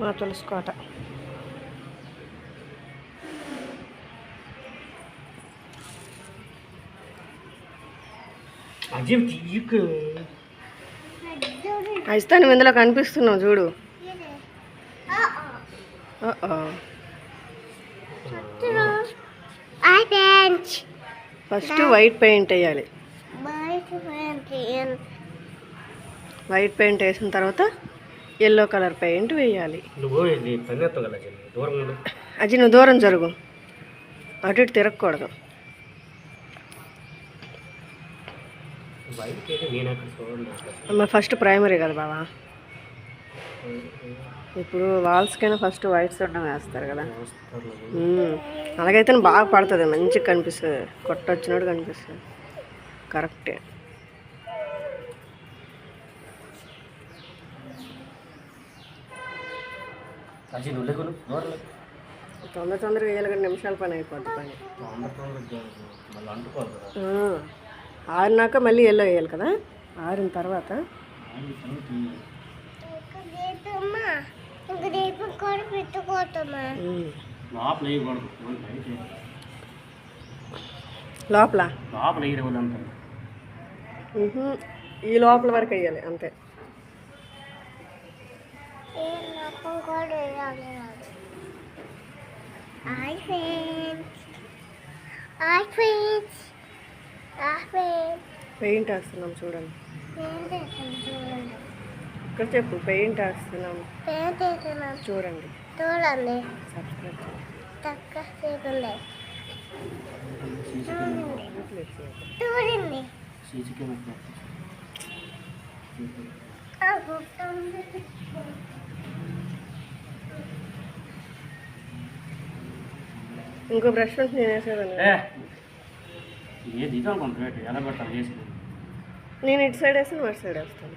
మా తులసి కోట. ఇస్తాను ఇందులో కనిపిస్తున్నావు చూడు. ఫస్ట్ వైట్ పెయింట్ వేయాలి. వైట్ పెయింట్ వేసిన తర్వాత ఎల్లో కలర్ పెయింట్ వేయాలి. అది నువ్వు దూరం జరుగు, అటు ఇటు తిరగకూడదు. ఫస్ట్ ప్రైమరీ కదా బావా, ఇప్పుడు వాల్స్కైనా ఫస్ట్ వైట్ సొడ్డం వేస్తారు కదా. అలాగైతే బాగా పడుతుంది, మంచిగా కనిపిస్తుంది, కొట్టొచ్చినట్టు కనిపిస్తుంది. కరెక్టే. తొందరగా వేయాలి కానీ నిమిషాల పని అయిపోద్ది. పని 6నాక మళ్ళీ ఎల్లో వేయాలి కదా. 6 తర్వాత లోపల ఈ లోపల వరకు వేయాలి అంతే. పెయింట్ వేస్తున్నాం చూడండి. ఇక్కడ చెప్పు, పెయింట్ వేస్తున్నాం చూడండి. సబ్స్క్రైబ్ ఇంకో బ్రష్ నుంచి నేను వేసేదాన్ని. నేను ఇటు సైడ్ వేసి నువ్వు అటు సైడ్ వేస్తాను.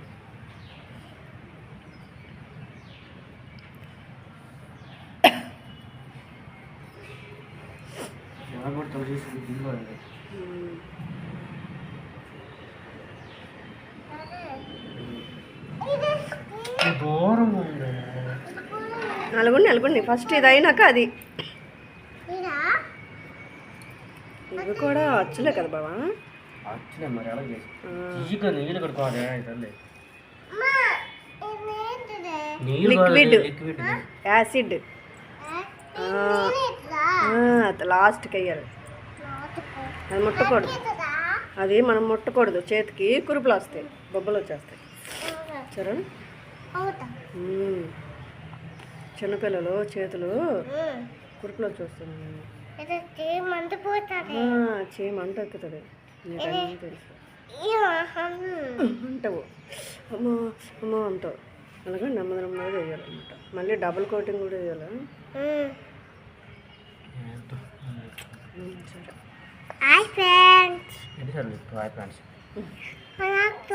నలుగుండి ఫస్ట్ ఇది అయినాక అది. ఇవి కూడా వచ్చలే కదా బావా. లిక్విడ్ యాసిడ్ లాస్ట్కి వేయాలి. అది ముట్టకూడదు, అది మనం ముట్టకూడదు. చేతికి కురుపులు వస్తాయి, బొబ్బలు వచ్చేస్తాయి. సరే, చిన్నపిల్లలు చేతులు కురుపులు వచ్చేస్తుంది. మంట ఎక్కుతుంది, నీకు తెలుసు. అంటావు అమ్మో అమ్మో అంటావు. అలాగే నెమ్మదిగా వేయాలన్నమాట. మళ్ళీ డబుల్ కోటింగ్ కూడా వేయాలి.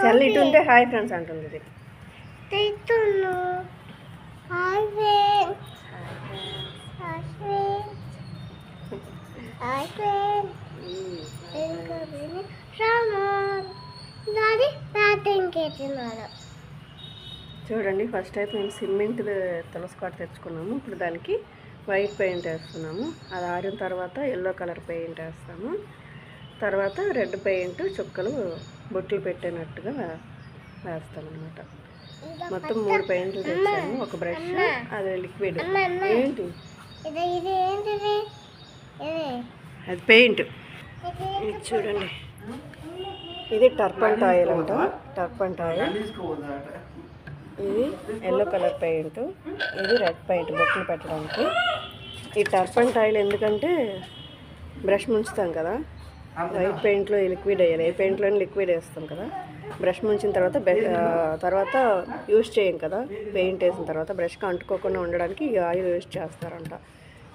సరే ఇటు ఉంటే హాయ్ ఫ్రెండ్స్ అంటుంది. ఇది చూడండి. ఫస్ట్ అయితే మేము సిమెంట్ తులసి కోట తెచ్చుకున్నాము. ఇప్పుడు దానికి వైట్ పెయింట్ వేస్తున్నాము. అది ఆరిన తర్వాత ఎల్లో కలర్ పెయింట్ వేస్తాము. తర్వాత రెడ్ పెయింట్ చుక్కలు బొట్లు పెట్టినట్టుగా వేస్తామన్నమాట. మొత్తం 3 పెయింట్లు తెచ్చాము. ఒక బ్రష్, అది లిక్విడ్. ఏంటి అది పెయింట్. ఇది చూడండి, ఇది టర్పంట్ ఆయిల్ అంట. టర్పంట్ ఆయిల్. ఇది ఎల్లో కలర్ పెయింట్, ఇది రెడ్ పెయింట్ బొట్లు పెట్టడానికి. ఈ టర్పంట్ ఆయిల్ ఎందుకంటే బ్రష్ ముంచుతాం కదా, వైట్ పెయింట్లో లిక్విడ్ వేయాలి. ఏ పెయింట్లోనే లిక్విడ్ వేస్తాం కదా. బ్రష్ ముంచిన తర్వాత యూజ్ చేయం కదా. పెయింట్ వేసిన తర్వాత బ్రష్కి అంటుకోకుండా ఉండడానికి ఈ ఆయిల్ యూజ్ చేస్తారంట,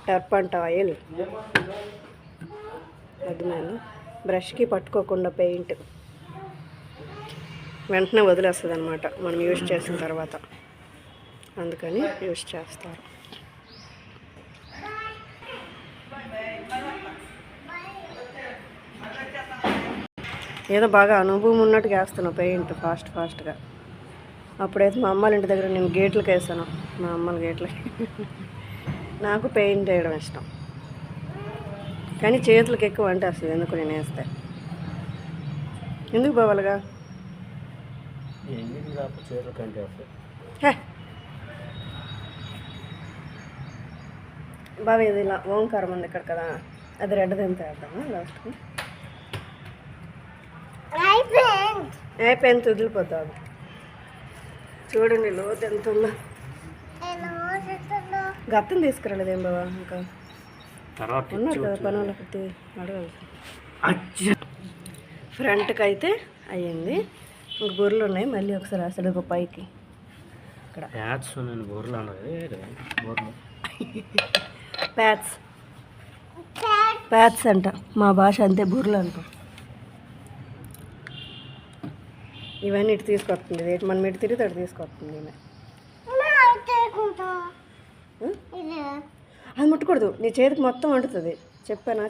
టర్పంట్ ఆయిల్. అర్థమైందా? బ్రష్కి పట్టుకోకుండా పెయింట్ వెంటనే వదిలేస్తుంది అనమాట మనం యూజ్ చేసిన తర్వాత, అందుకని యూజ్ చేస్తారు. ఏదో బాగా అనుభవం ఉన్నట్టుగా వేస్తున్నావు పెయింట్ ఫాస్ట్గా. అప్పుడైతే మా అమ్మాళ్ళ ఇంటి దగ్గర నేను గేట్లకి వేసాను, మా అమ్మల గేట్లకి. నాకు పెయింట్ వేయడం ఇష్టం, కానీ చేతులకి ఎక్కువ అంటే వస్తుంది. ఎందుకు నేను వేస్తే ఎందుకు బావాలుగా బాగా ఇది ఇలా ఓంకారం ఉంది ఇక్కడ కదా, అది రెడ్ ఎంత వేద్దామా లాస్ట్కి. అయిపోయింది, వదిలిపోతాను. చూడండి లోతు ఎంత ఉందో. గత్తం తీసుకురాలేదేం బాబా, ఇంకా ఉన్నారు కదా పని వాళ్ళకి అడగాలి. ఫ్రంట్కి అయితే అయ్యింది, ఇంక బొర్రెలు ఉన్నాయి. మళ్ళీ ఒకసారి అసలు ఒక పైకి ఇక్కడ ప్యాట్స్ అంట, మా భాష అంతే, బుర్రలు అంట. ఇవన్నీ ఇటు తీసుకొస్తుంది, రేటు మనం ఇటు తిరిగి అటు తీసుకొస్తుంది. అది ముట్టకూడదు, నీ చేతికి మొత్తం అంటుతుంది. చెప్పానా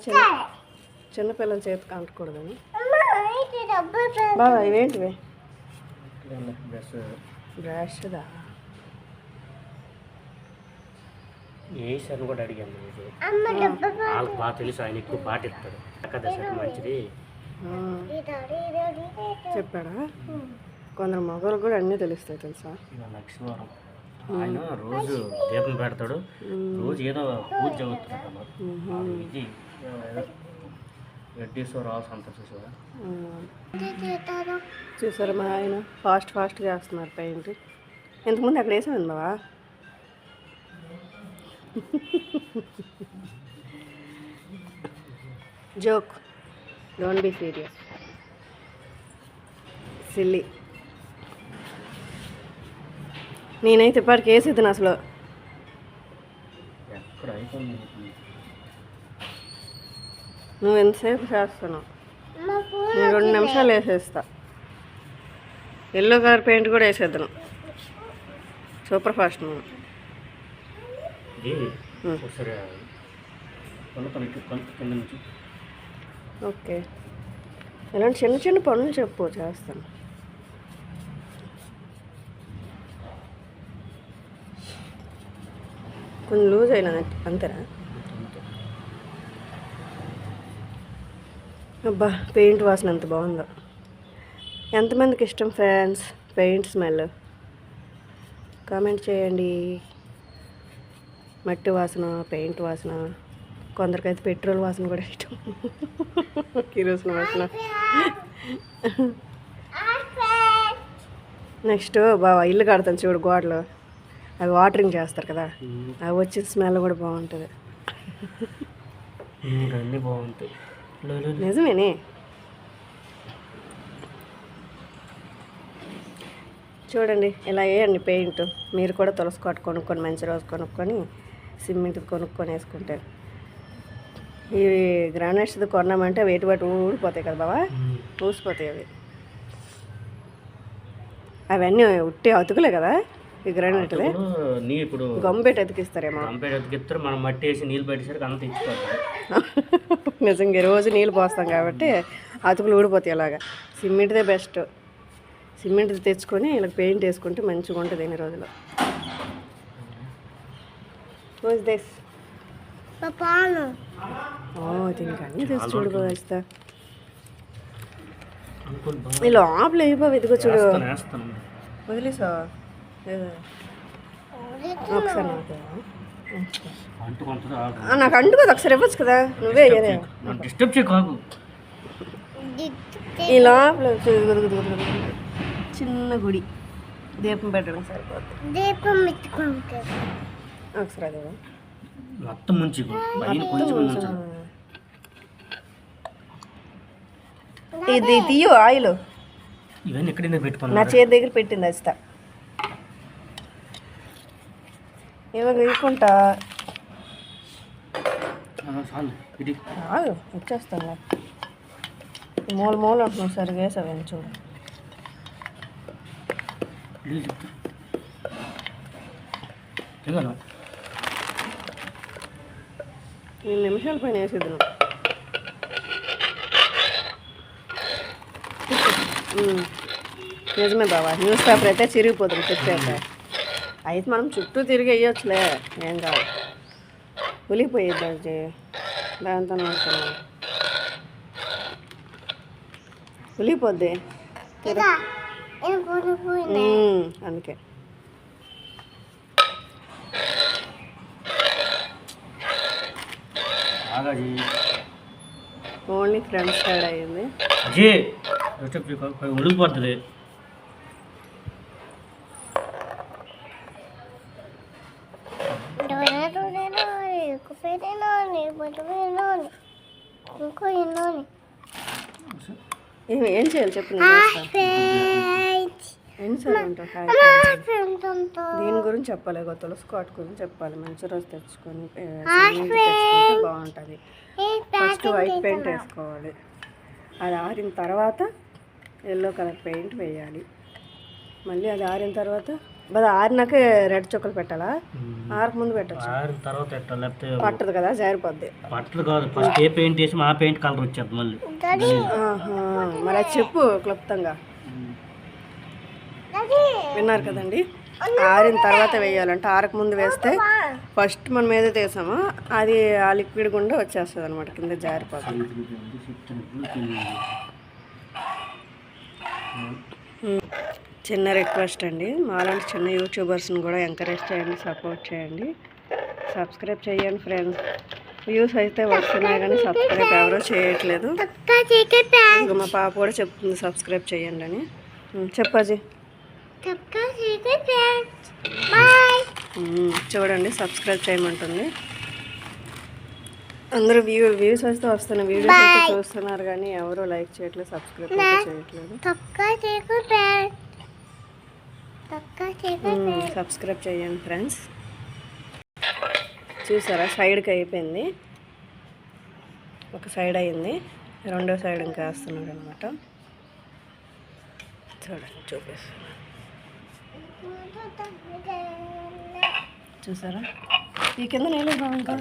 చిన్నపిల్లల చేతికి అంటకూడదని. బాబా ఇవేంటివి? బ్రష్దా? వేసాను కూడా అడిగాను, వాళ్ళకి బాగా తెలుసు, ఆయన ఎక్కువ పాటిస్తాడు. మంచిది చెప్పాడా? కొందరు మగవాళ్ళకి కూడా అన్నీ తెలుస్తాయి తెలుసా. లక్ష్మీవారం ఆయన రోజు దీపం పెడతాడు, రోజు ఏదో పూజ చదువుతున్నాడు. ఇది రెడ్డీశ్వర అంత చూసారా మా ఆయన ఫాస్ట్గా వేస్తున్నారు పెయింట్. ఇంతకుముందు అక్కడ వేసాను బావా. Joke, don't be serious, silly. నేనైతే ఇప్పటికి వేసేద్దాను అసలు. నువ్వు ఎంతసేపు చేస్తున్నావు? నేను 2 నిమిషాలు వేసేస్తా. ఎల్లో కలర్ పెయింట్ కూడా వేసేద్దాను, సూపర్ ఫాస్ట్. నువ్వు ఓకే, ఇలాంటి చిన్న చిన్న పనులు చెప్పు, చేస్తాను. కొంచెం లూజ్ అయినా అంతేనా? అబ్బా పెయింట్ వాసన ఎంత బాగుందో. ఎంతమందికి ఇష్టం ఫ్రెండ్స్ పెయింట్ స్మెల్? కామెంట్ చేయండి. మట్టి వాసన, పెయింట్ వాసన, కొందరికైతే పెట్రోల్ వాసన కూడా ఇష్టం, కిరోసిన్ వాసన. నెక్స్ట్ బాగా ఇల్లు కడతాను చూడు, గోడలు అవి వాటరింగ్ చేస్తారు కదా, అవి వచ్చిన స్మెల్ కూడా బాగుంటుంది. బాగుంటాయి నిజమేనే. చూడండి ఇలా వేయండి పెయింట్. మీరు కూడా తులసి కొట్టు కొనుక్కొని, మంచి రోజు కొనుక్కొని, సిమెంట్ కొనుక్కొని వేసుకుంటే. ఇవి గ్రానైట్స్ది కొన్నామంటే వేటి ఊడిపోతాయి కదా బావా, ఊసిపోతాయి అవి. అవన్నీ ఉట్టి అతుకులే కదా ఈ గ్రానైట్ది. ఇప్పుడు గంపెట్టి అతికిస్తారేమో. మనం మట్టి వేసి నీళ్ళు పెట్టేసరికి అంత ఇచ్చిపోతాయి. నిజంగా రోజు నీళ్ళు పోస్తాం కాబట్టి అతుకులు ఊడిపోతాయి. అలాగా సిమెంట్దే బెస్ట్. సిమెంట్ తెచ్చుకొని ఇలా పెయింట్ వేసుకుంటే మంచిగా ఉంటుంది ఎన్ని రోజులు. దీనికి అన్నీ తెచ్చి చూడుకోవస్తా. ఈ లోపల అయిపోయి ఇదిగో చూడు, వదిలేసా ఒకసారి. నాకు అంటుకోదు, ఒకసారి ఇవ్వచ్చు కదా నువ్వే. ఈ లోపల చిన్న గుడి, దీపం పెట్టడం సరిపోతుంది. ఒకసారి అదే మొత్తం ముంచి ఇది తీయు ఆయిల్. ఇవన్నీ ఎక్కడైనా పెట్టుకున్నా, నా చేతి దగ్గర పెట్టింది అస్తా. ఏమో వేయకుంటా వచ్చేస్తాను. మూల అంటున్నావు, సరిగా వేసావేం చూడు. 2 నిమిషాల పైన వేసేది. నిజమే బాబా, న్యూస్ పేపర్ అయితే చిరిగిపోతుంది చెప్పాక. అయితే మనం చుట్టూ తిరిగి వేయొచ్చులే, ఏం కాదు. ఉలిగిపోయిద్ది అది, దాంతో అనుకున్నాను ఉలిగిపోద్ది అందుకే. ఓన్లీ ఫ్రంట్ సైడ్ అయ్యింది. ఉడికిపోతుంది. ఏం చేయాలి చెప్పు. ఎన్నిసార్లు ఉంటావు హాయ్? దీని గురించి చెప్పాలి, తులసి కోట గురించి చెప్పాలి. మంచి రోజు తెచ్చుకొని తెచ్చుకుంటే బాగుంటుంది. ఫస్ట్ వైట్ పెయింట్ వేసుకోవాలి, అది ఆరిన తర్వాత ఎల్లో కలర్ పెయింట్ వేయాలి. మళ్ళీ అది ఆరిన తర్వాత ఆరినాక రెడ్ చుక్కలు పెట్టాలా? ఆరక ముందు పెట్టచ్చు, ఆరిన తర్వాత పెట్టాలి, లేకపోతే పట్టదు కదా, జారిపోద్ది. పట్టదు కాదు, ఫస్ట్ ఏ పెయింట్ వేసి ఆ పెయింట్ కలర్ వచ్చేది మళ్ళీ. మరి అది చెప్పు క్లుప్తంగా. విన్నారు కదండి, ఆరిన తర్వాత వేయాలంటే ఆరక ముందు వేస్తే ఫస్ట్ మనం ఏదైతే వేసామో అది ఆ లిక్విడ్ గుండా వచ్చేస్తుంది అనమాట, కింద జారిపోతుంది. చిన్న రిక్వెస్ట్ అండి, మాలాంటి చిన్న యూట్యూబర్స్ని కూడా ఎంకరేజ్ చేయండి, సపోర్ట్ చేయండి, సబ్స్క్రైబ్ చేయండి ఫ్రెండ్స్. వ్యూస్ అయితే వస్తున్నాయి కానీ సబ్స్క్రైబ్ ఎవరో చేయట్లేదు. ఇంకా మా పాప కూడా చెప్తుంది సబ్స్క్రైబ్ చేయండి అని. చెప్పాజీ చూడండి, సబ్స్క్రైబ్ చేయమంటుంది. అందరూ వ్యూస్ అయితే వస్తున్నాయి, వీడియోస్ అయితే చూస్తున్నారు కానీ ఎవరో లైక్ చేయట్లేదు, సబ్స్క్రైబ్ చేయట్లేదు. సబ్స్క్రైబ్ చేయండి ఫ్రెండ్స్. చూసారా, సైడ్కి అయిపోయింది, ఒక సైడ్ అయింది, రెండో సైడ్ ఇంకా వేస్తున్నాడు అనమాట. చూడండి చూపిస్తాను, చూసారా ఈ కింద నేను ఇంకా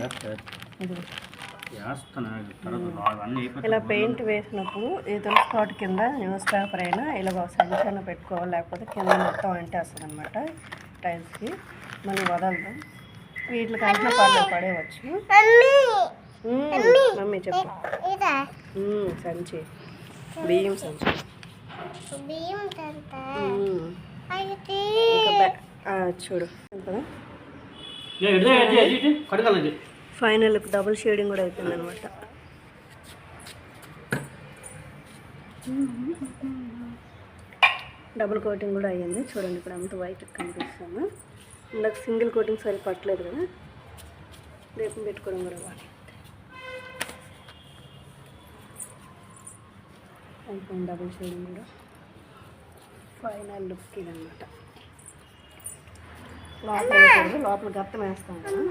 ఇలా పెయింట్ వేసినప్పుడు ఈ తులసి కోట కింద న్యూస్ పేపర్ అయినా ఇలా సంచలనం పెట్టుకోవాలి, లేకపోతే కింద మొత్తం అంటే వస్తుంది అనమాట టైల్స్కి. మనం వదలదాం, వీటి కంట్లో పడేయవచ్చు. మమ్మీ చెప్పు. సంచి, బియ్యం సంచి. చూడు ఫైనల్ డబుల్ షేడింగ్ కూడా అయిపోయింది అనమాట. డబుల్ కోటింగ్ కూడా అయ్యింది చూడండి. ఇప్పుడు అంత వైట్ కనిపిస్తాము. ఇందాక సింగిల్ కోటింగ్ సరి పట్టలేదు కదా, రేపు పెట్టుకోవడం కూడా బాగా అయిపోయింది. డబుల్ షేడింగ్ కూడా ఫైనల్ లుక్ ఇదనమాట. లోపల లోపల గత్తం వేస్తాం కదా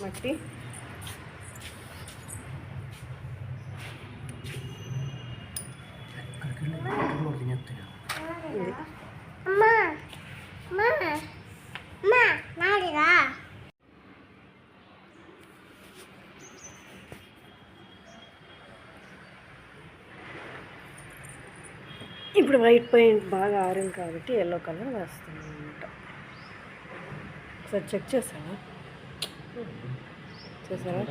మట్టి. ఇప్పుడు వైట్ పెయింట్ బాగా ఆరింది కాబట్టి ఎల్లో కలర్ వేస్తున్నాను అనమాట. ఒకసారి చెక్ చేసాను, చూసారా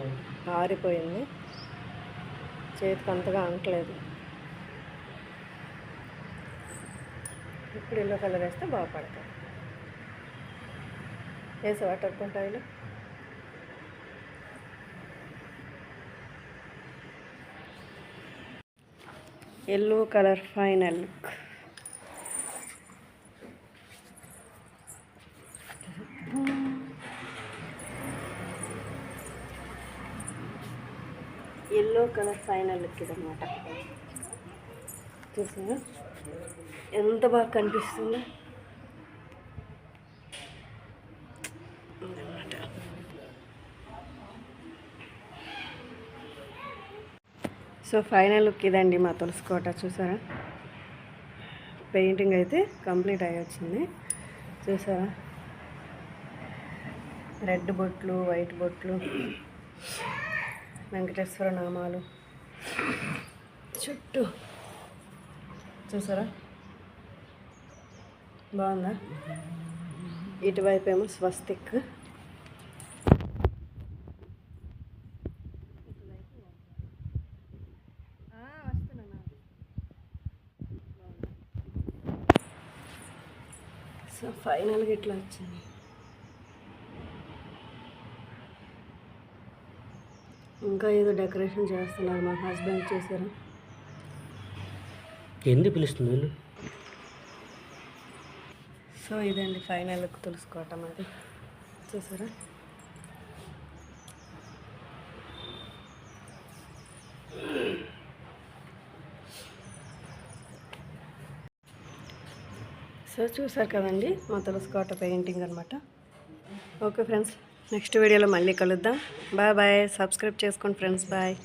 ఆరిపోయింది, చేతికి అంతగా అంటలేదు. ఇప్పుడు ఎల్లో కలర్ వేస్తే బాగా పడతాయి. వేసావా turpentine oil? Yellow colour final look. Yellow colour final look ఇదన్నమాట. చూసారా ఎంత బాగా కనిపిస్తుందో అన్నమాట. సో ఫైనల్ లుక్ ఇదండి మా తులసి కోట. చూసారా పెయింటింగ్ అయితే కంప్లీట్ అయ్యి వచ్చింది. చూసారా రెడ్ బొట్లు, వైట్ బొట్లు, వెంకటేశ్వర నామాలు చుట్టూ చూసారా బాగుందా? ఇటువైపు ఏమో స్వస్తిక్, సో ఫైనల్గా ఇట్లా వచ్చింది. ఇంకా ఏదో డెకరేషన్ చేస్తున్నారు మా హస్బెండ్, చూసారా? ఎందుకు పిలుస్తుంది వీళ్ళు? సో ఇదండి ఫైనల్ లుక్ తెలుసుకోవటం, అది చూసారా? సో చూసారు కదండి మా తులసికోట పెయింటింగ్ అనమాట. ఓకే ఫ్రెండ్స్, నెక్స్ట్ వీడియోలో మళ్ళీ కలుద్దాం. Bye bye. సబ్స్క్రైబ్ చేసుకోండి ఫ్రెండ్స్. బాయ్.